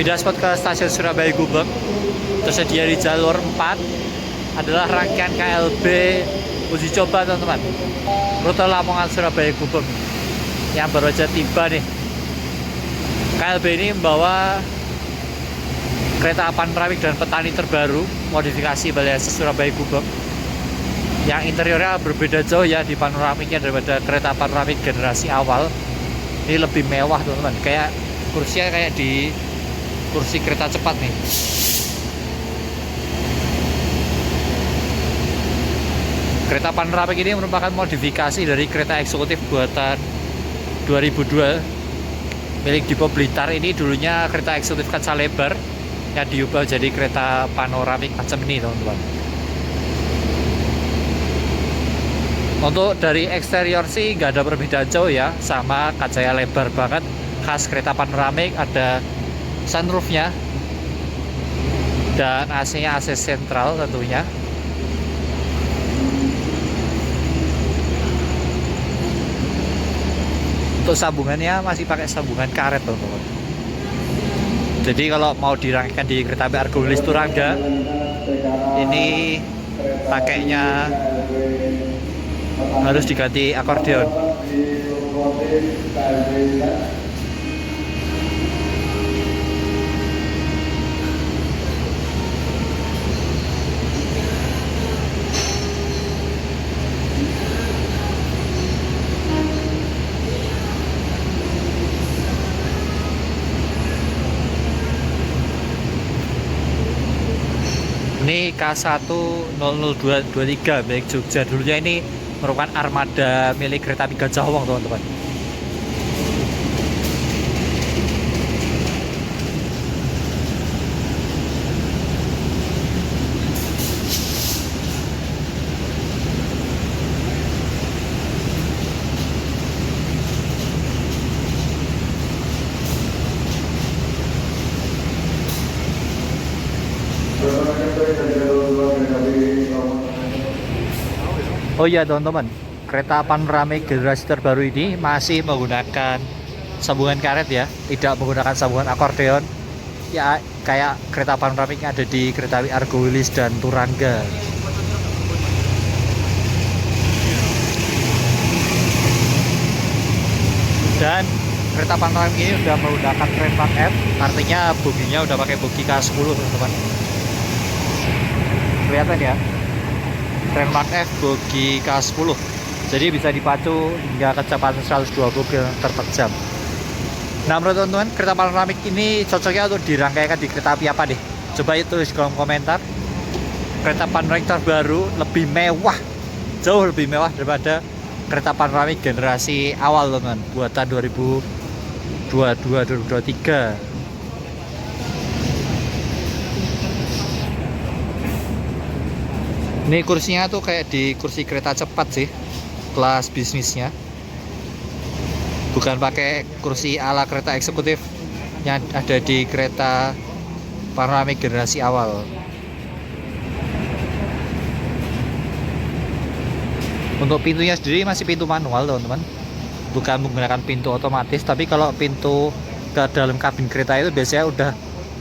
Pindah spot ke stasiun Surabaya Gubeng, tersedia di jalur 4 adalah rangkaian KLB uji coba teman-teman, rute Lamongan Surabaya Gubeng yang baru aja tiba nih. KLB ini membawa kereta panoramik dan petani terbaru modifikasi Balai Yasa Surabaya Gubeng yang interiornya berbeda jauh ya di panoramiknya daripada kereta panoramik generasi awal. Ini lebih mewah teman-teman, kayak kursinya kayak di kursi kereta cepat nih. Kereta panoramik ini merupakan modifikasi dari kereta eksekutif buatan 2002 milik Dipo Blitar. Ini dulunya kereta eksekutif kaca lebar yang diubah jadi kereta panoramik macam ini teman-teman. Untuk dari eksterior sih nggak ada perbedaan jauh ya, sama kacanya lebar banget, khas kereta panoramik. Ada sunroofnya dan AC-nya AC sentral tentunya. Untuk sambungannya masih pakai sambungan karet teman-teman. Jadi kalau mau dirangkaikan di kereta api Argo Wilis Turangga, ini pakainya harus diganti akordeon. Ini K100223 milik Jogja. Dulunya ini merupakan armada milik kereta api Gajah Wong teman-teman. Oh iya teman-teman, kereta panoramik generasi terbaru ini masih menggunakan sambungan karet ya, tidak menggunakan sambungan akordeon ya, kayak kereta panoramik yang ada di kereta api Argo Wilis dan Turangga. Dan kereta panoramik ini udah menggunakan trademark F, artinya boginya udah pakai bogi K10 teman-teman. Kelihatan ya, trademark F bogi K10, jadi bisa dipacu hingga kecepatan 120 km/jam. Nah menurut teman-teman, kereta panoramik ini cocoknya untuk dirangkaikan di kereta api apa deh? Coba tulis di kolom komentar. Kereta panoramik terbaru lebih mewah, jauh lebih mewah daripada kereta panoramik generasi awal teman-teman, buatan 2022-2023. Ini kursinya tuh kayak di kursi kereta cepat sih, kelas bisnisnya. Bukan pakai kursi ala kereta eksekutif yang ada di kereta panoramik generasi awal. Untuk pintunya sendiri masih pintu manual teman-teman, bukan menggunakan pintu otomatis. Tapi kalau pintu ke dalam kabin kereta itu biasanya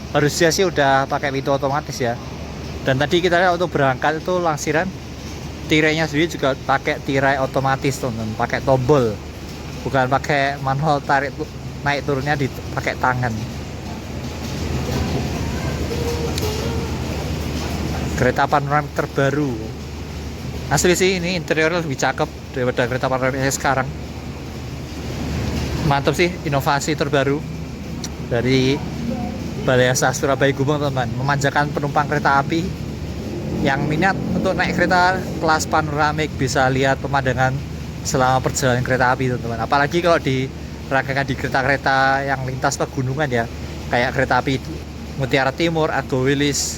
harusnya sih udah pakai pintu otomatis ya. Dan tadi kita lihat untuk berangkat itu langsiran, tirainya sendiri juga pakai tirai otomatis teman-teman, pakai tombol, bukan pakai manual tarik naik turunnya pakai tangan. Kereta panoramik terbaru, asli sih ini interiornya lebih cakep daripada kereta panoramik sekarang. Mantap sih, inovasi terbaru dari Balai Yasa Surabaya Gubeng teman-teman, memanjakan penumpang kereta api yang minat untuk naik kereta kelas panoramik, bisa lihat pemandangan selama perjalanan kereta api teman-teman. Apalagi kalau dirangkaikan di kereta-kereta yang lintas pegunungan ya, kayak kereta api Mutiara Timur, Argo Wilis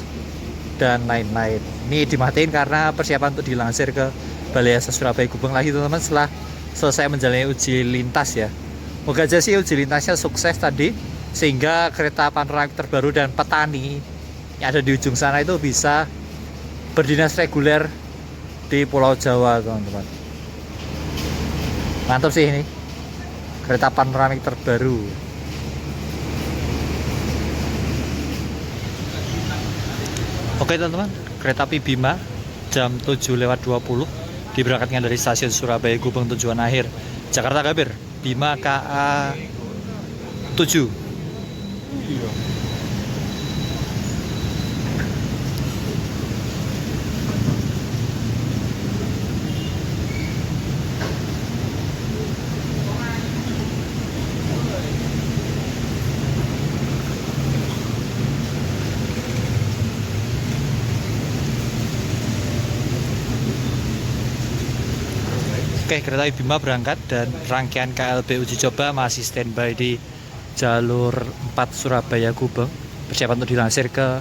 dan lain-lain. Ini dimatiin karena persiapan untuk dilansir ke Balai Yasa Surabaya Gubeng lagi teman-teman, setelah selesai menjalani uji lintas ya. Moga aja sih uji lintasnya sukses tadi, sehingga kereta panoramik terbaru dan petani yang ada di ujung sana itu bisa berdinas reguler di Pulau Jawa teman-teman. Mantap sih ini kereta panoramik terbaru. Oke teman-teman, kereta api Bima jam 7:20 diberangkatkan dari stasiun Surabaya Gubeng tujuan akhir Jakarta Gambir, Bima KA 7. Oke, kereta api Bima berangkat dan rangkaian KLB uji coba masih standby di jalur 4 Surabaya Gubeng, persiapan untuk dilansir ke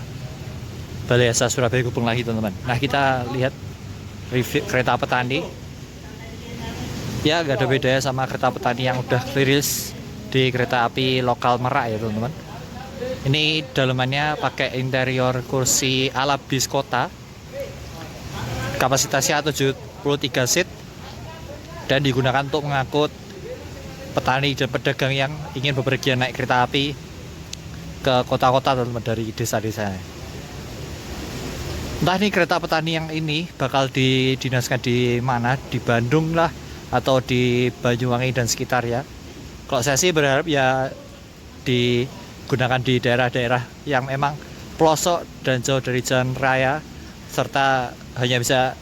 Balai Yasa Surabaya Gubeng lagi teman-teman. Nah, kita lihat review kereta petani. Ya, gak ada bedanya sama kereta petani yang udah rilis di kereta api lokal Merak ya teman-teman. Ini dalamannya pakai interior kursi ala bis kota, kapasitasnya 73 seat, dan digunakan untuk mengangkut petani dan pedagang yang ingin bepergian naik kereta api ke kota-kota teman-teman dari desa-desa. Entah ini kereta petani yang ini bakal didinaskan di mana, di Bandung lah atau di Banyuwangi dan sekitar ya. Kalau saya sih berharap ya digunakan di daerah-daerah yang memang pelosok dan jauh dari jalan raya, serta hanya bisa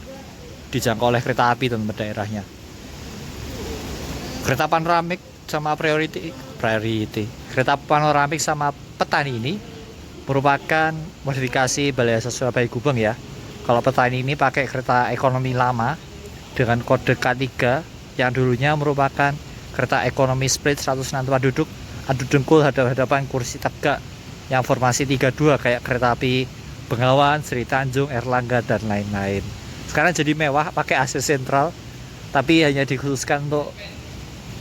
dijangkau oleh kereta api teman-teman daerahnya. Kereta panoramik sama priority kereta panoramik sama petani ini merupakan modifikasi Balai Yasa Surabaya Gubeng ya. Kalau petani ini pakai kereta ekonomi lama dengan kode K3 yang dulunya merupakan kereta ekonomi split 106 tempat duduk, adu dengkul hadap-hadapan, kursi tegak yang formasi 32 kayak kereta api Bengawan, Sri Tanjung, Erlangga dan lain-lain. Sekarang jadi mewah pakai AC sentral, tapi hanya dikhususkan untuk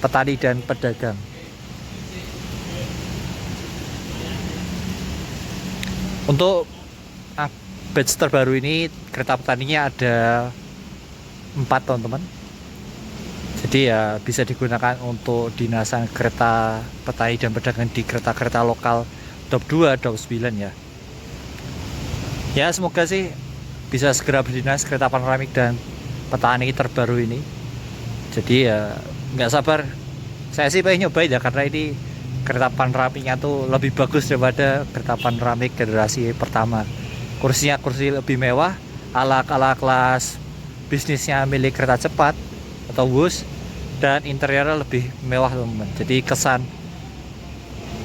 petani dan pedagang. Untuk batch terbaru ini kereta petaninya ada 4 teman-teman. Jadi ya bisa digunakan untuk dinasan kereta petani dan pedagang di kereta-kereta lokal DOP 2, DOP 9 ya. Ya semoga sih bisa segera berdinas kereta panoramik dan petani terbaru ini. Jadi ya nggak sabar, saya sih pengen nyobain ya, karena ini kereta panoramiknya tuh lebih bagus daripada kereta panoramik generasi pertama. Kursinya kursi lebih mewah, ala kelas bisnisnya milik kereta cepat atau bus, dan interiornya lebih mewah teman-teman. Jadi kesan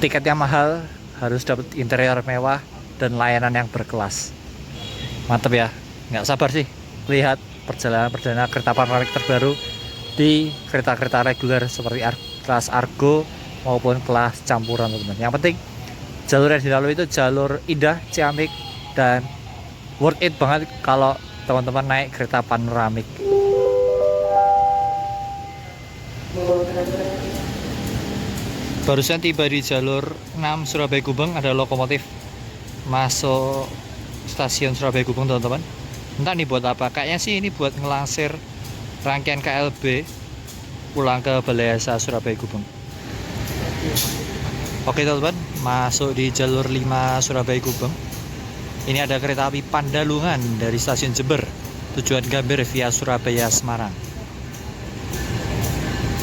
tiketnya mahal harus dapat interior mewah dan layanan yang berkelas. Mantap ya, nggak sabar sih lihat perjalanan perdana kereta panoramik terbaru di kereta-kereta reguler seperti kelas Argo maupun kelas campuran teman-teman. Yang penting jalur yang dilalui itu jalur indah, ciamik, dan worth it banget kalau teman-teman naik kereta panoramik. Barusan tiba di jalur 6 Surabaya Gubeng, ada lokomotif masuk stasiun Surabaya Gubeng teman-teman. Entah nih buat apa, kayaknya sih ini buat ngelansir rangkaian KLB pulang ke Balai Yasa Surabaya Gubeng. Oke teman-teman, masuk di jalur 5 Surabaya Gubeng. Ini ada kereta api Pandalungan dari stasiun Jember tujuan Gambir via Surabaya Semarang.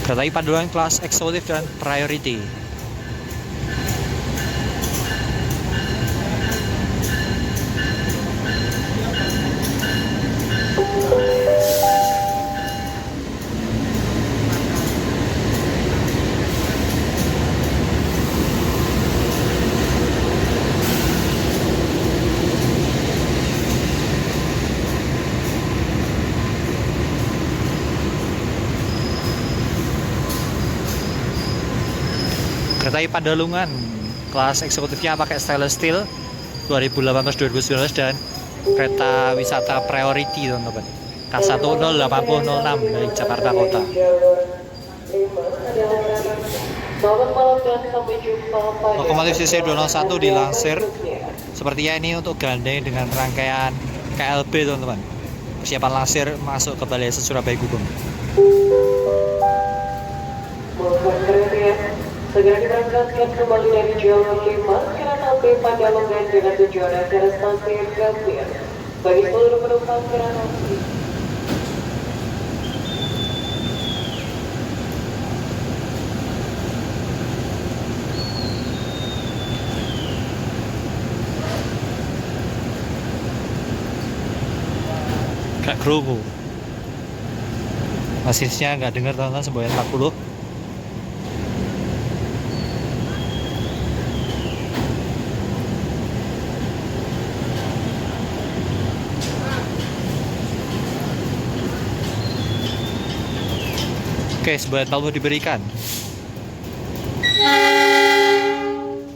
Kereta api Pandalungan kelas eksekutif dan priority. Kereta api Pandalungan kelas eksekutifnya pakai stainless steel 2018-2019 dan kereta wisata priority teman-teman, K108006 dari Jakarta Kota. Lokomotif CC 201 dilansir sepertinya ini untuk gandeng dengan rangkaian KLB teman-teman, persiapan lansir masuk ke Balai Yasa Surabaya Gubeng. Segera diberangkatkan kembali dari jalur 5 kereta api Pandalungan dengan tujuan akhir stasiun Gambir. Bagi seluruh penumpang kereta api. Gak kerungu. Masisnya nggak dengar teman-teman, semboyan 40. Oke, semboyan 40 diberikan.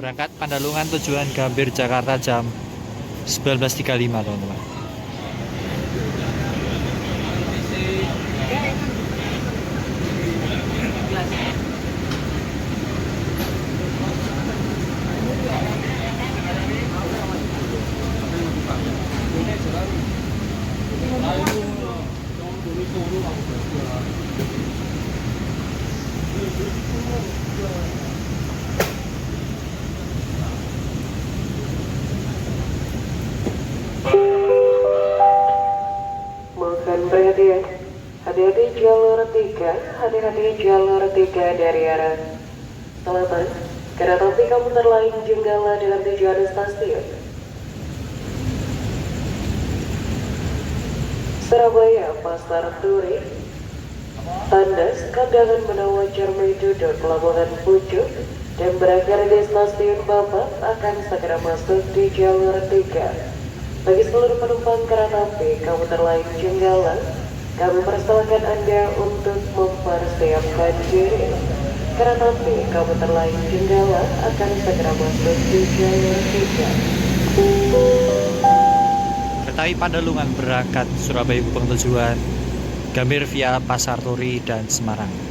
Berangkat Pandalungan tujuan Gambir Jakarta jam 19.35 teman-teman. Mohon perhatian, hati-hati jalur 3, hati-hati jalur 3 dari arah selatan. Kereta api komuter lain Jenggala dengan tujuan stasiun Surabaya, Pasar Turi, Tandas, Kandangan Menawa, Cermedu, dan Pelabuhan Pucuk, dan berakhir di stasiun Babat akan segera masuk di jalur 3. Bagi seluruh penumpang kereta api komuter lain Jenggala, kami persilakan Anda untuk mempersiapkan diri. Kereta api komuter lain Jenggala akan segera masuk di jalur 3. Kereta api Pandalungan berangkat Surabaya Gubeng tujuan Gambir via Pasar Turi dan Semarang.